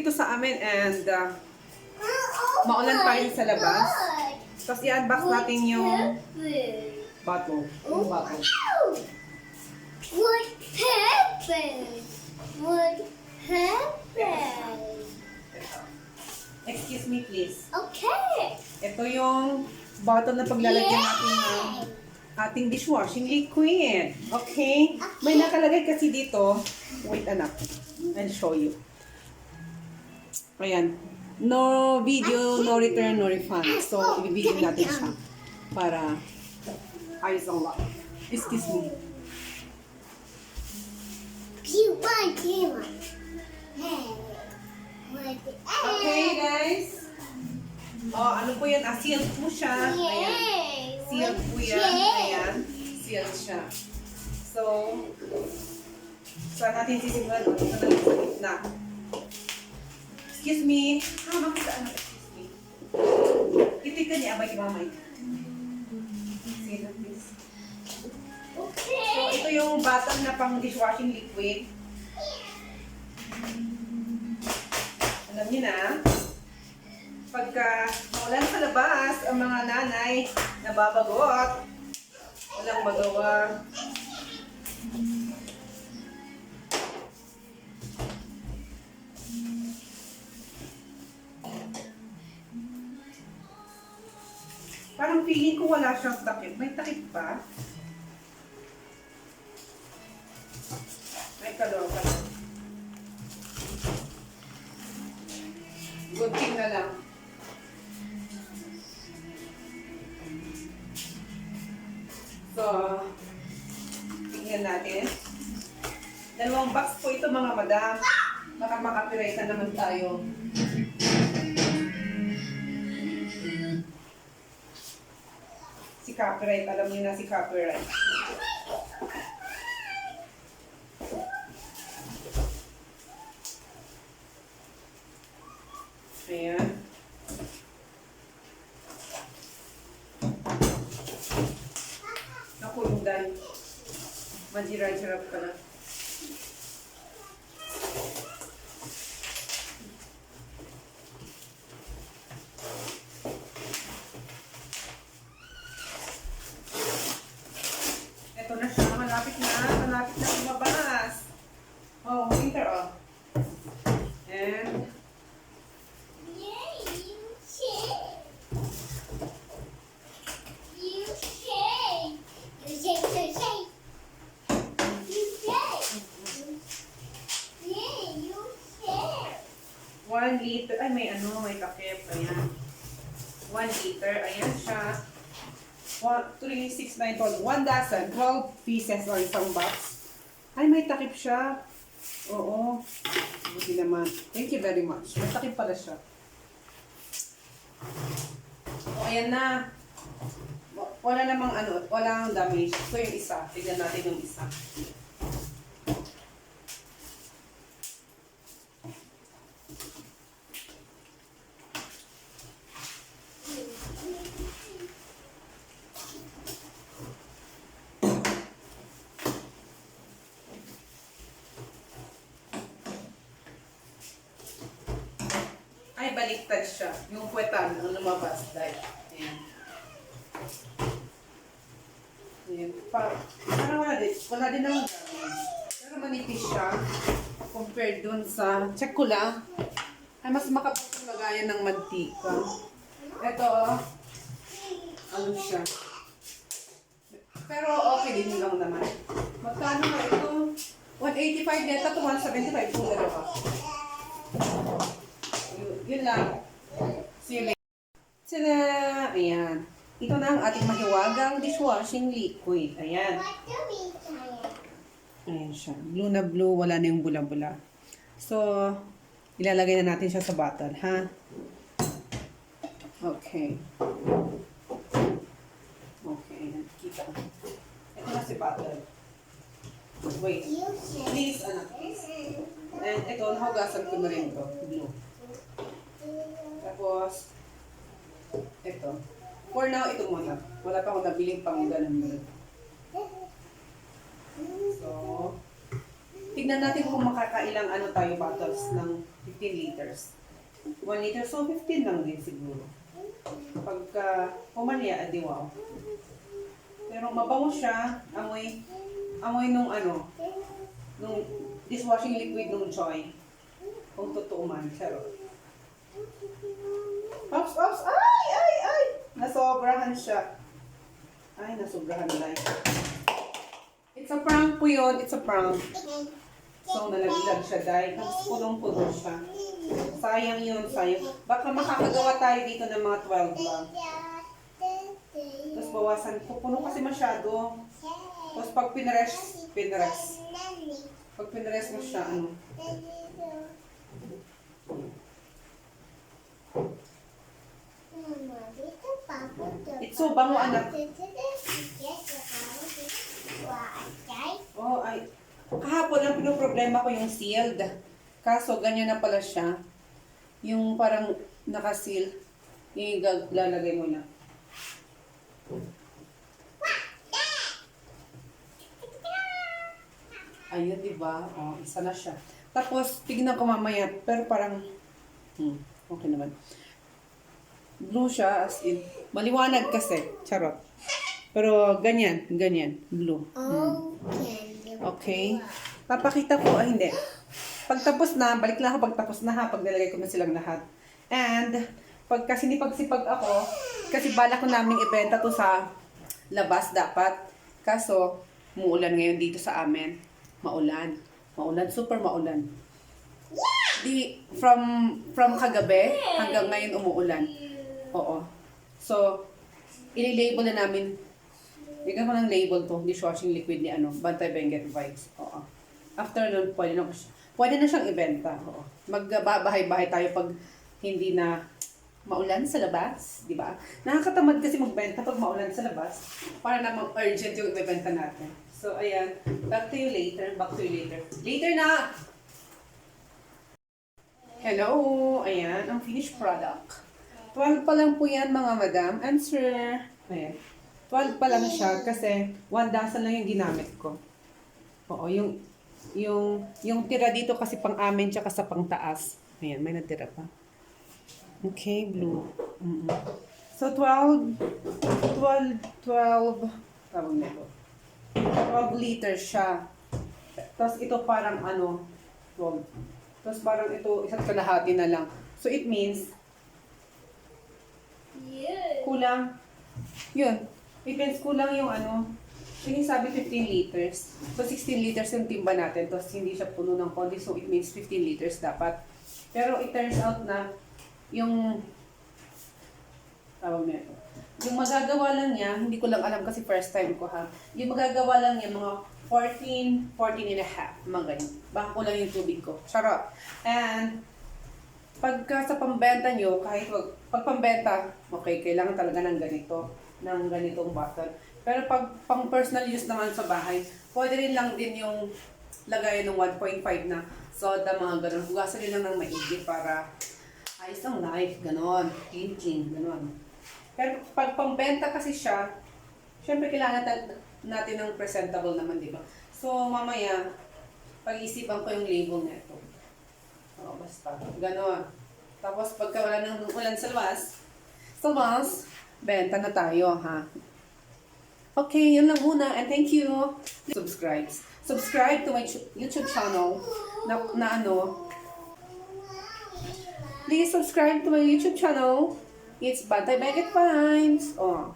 dito sa amin and maulan pa rin sa labas. Tapos i-unbox natin yung bottle. Yung bottle. What happened? What happened? Excuse me please. Okay. Ito yung bottle na paglalagyan natin ng ating dishwashing liquid. Okay? May nakalagay kasi dito. Wait anak. I'll show you. Ayan. No video, no return, no refund. So, ibibigyan natin siya para ayos ang lot. Excuse me. Okay, guys. Oh, ano po yan? Sealed po siya. Ayan. Sealed po yan. Ayan. Sealed siya. So, saan natin sisimulan? Ito na lang sa gitna. Excuse me. Makita ano? Excuse me. Itik ka niya. Abay kay mamay. Sige na, please. Okay. So, ito yung bottle na pang dishwashing liquid. Alam niyo na, pagka maulan sa labas, ang mga nanay nababagot, walang magawa. Parang feeling ko wala siyang takip. May takip pa? May kaloka lang. Good thing na lang. So, tingnan natin. Dalawang box po ito mga madam. Baka makapirate na naman tayo. Si copyright, alam niyo na si copyright. Ayan. Naku, yung dahil. Majiraj-hirap ka na. Ito na siya. Malapit na. Malapit na lumabas. Oh, winter oh. And one liter, ay may ano, may takip, ayan. 1 liter, ayan siya. 1, 3, 6, 9, 12, 1 dozen, 12 pieces or isang box. Ay, may takip siya. Oo. Buti naman. Thank you very much. May takip pala siya. O, ayan na. Wala namang ano, wala nang damage. Ito yung isa. Tignan natin yung isa. Ay, baliktad siya. Yung puwetan ang lumabas. Dahil, ayan. Ayan. Parang wala din ang damage. Pero manipis siya. Compared dun sa, check ko lang. Ay, mas makapal yung lagayan ng mantika. Ito, ano siya. Pero okay din lang naman. Magkano nga ito? 185 yata to 175 kung dalawa. Yun lang. See you later. Tada! Ayan. Ito na ang ating mahiwagang dishwashing liquid. Ayan. Ayan siya. Blue na blue. Wala na yung bula-bula. So, ilalagay na natin siya sa bottle, ha? Okay. Okay. Kita. Ito na si bottle. Wait. Please, anak. And ito, nahugasan ko na rin ito. Blue. Tapos, ito. For now, ito muna. Wala pa akong nabiling pang ganun. So, tignan natin kung makakailang ano tayo bottles ng 15 liters. 1 liter, so 15 lang din siguro. Pagka pumalya, adi wow. Pero mabango siya, amoy nung ano, nung dishwashing liquid nung Joy. Kung totoo man, charot. Ops! Ay! Nasobrahan siya. Ay, nasobrahan like. It's a prank po yun, it's a prank. So, nalaglag siya dahil tapos pulong-pulo siya. Sayang yun, sayang. Baka makakagawa tayo dito ng mga 12 lang. Tapos bawasan, pupuno kasi masyado. Tapos pag pinres. Pag pinres mo siya, ano. It's so bango, anak. Oh, ay. Kahapon ang pinoproblema ko yung sealed. Kaso, ganyan na pala siya. Yung parang nakaseal. Yung lalagay mo na. Ayun, diba? Oh, isa na siya. Tapos, tignan ko mamaya. Pero parang, okay naman. Blue siya, as in. Maliwanag kasi. Charot. Pero, ganyan. Blue. Okay. Papakita ko, hindi. Pagtapos na, balik lang ako pagtapos na ha. Pag nilagay ko na silang lahat. And, pagka sinipag-sipag ako, kasi bala ko naming ibenta to sa labas dapat. Kaso, muulan ngayon dito sa amin. Maulan, super maulan. Di, from kagabi hanggang ngayon umuulan. Oo. So, ililabel na namin. Bigyan ko ng label to, dishwashing liquid ni Bantay Benguet Vibes. Oo. After nun, pwede na siyang ibenta. Oo. Magbahay-bahay tayo pag hindi na maulan sa labas, di ba? Nakakatamad kasi magbenta pag maulan sa labas para namang urgent yung ibebenta natin. So, ayan. Back to you later. Later na! Hello! Ayan, ang finished product. 12 pa lang po yan, mga madam and sir. Ayan. 12 pa lang siya kasi 1 dozen lang yung ginamit ko. Oo, yung tira dito kasi pang amin tsaka sa pang taas. Ayan, may natira pa. Okay, blue. So, 12, tawag nito. 12 liters siya. Tapos ito parang 12. Tapos parang ito, isa't kalahati na lang. So, it means, kulang. Yun. It means kulang yung yung sabi 15 liters. So, 16 liters yung timba natin. Tapos, hindi siya puno ng konti. So, it means 15 liters dapat. Pero, it turns out na, yung yung magagawa lang niya, hindi ko lang alam kasi first time ko ha. Yung magagawa lang niya mga 14 and a half, mga ganyan. Baka ko lang yung tubig ko. Charot. And pagka sa pambenta nyo, kahit pag pambenta, okay, kailangan talaga ng ganitong bottle. Pero pag pang personal use naman sa bahay, pwede rin lang din yung lagay ng 1.5 na soda, mga ganun. Hugasan rin lang ng maigi para ayos ang life, ganon. Clean, ganon. Pero pag pambenta kasi siya, syempre kailangan natin ng presentable naman, di ba? So, mamaya, pag-isipan ko yung label nito. Oo, basta. Ganon. Tapos, pagka wala ng ulan sa labas, benta na tayo, ha? Okay, yun lang muna. And thank you. Subscribe to my YouTube channel Please subscribe to my YouTube channel. It's Bantay Benguet Vibes. Oh.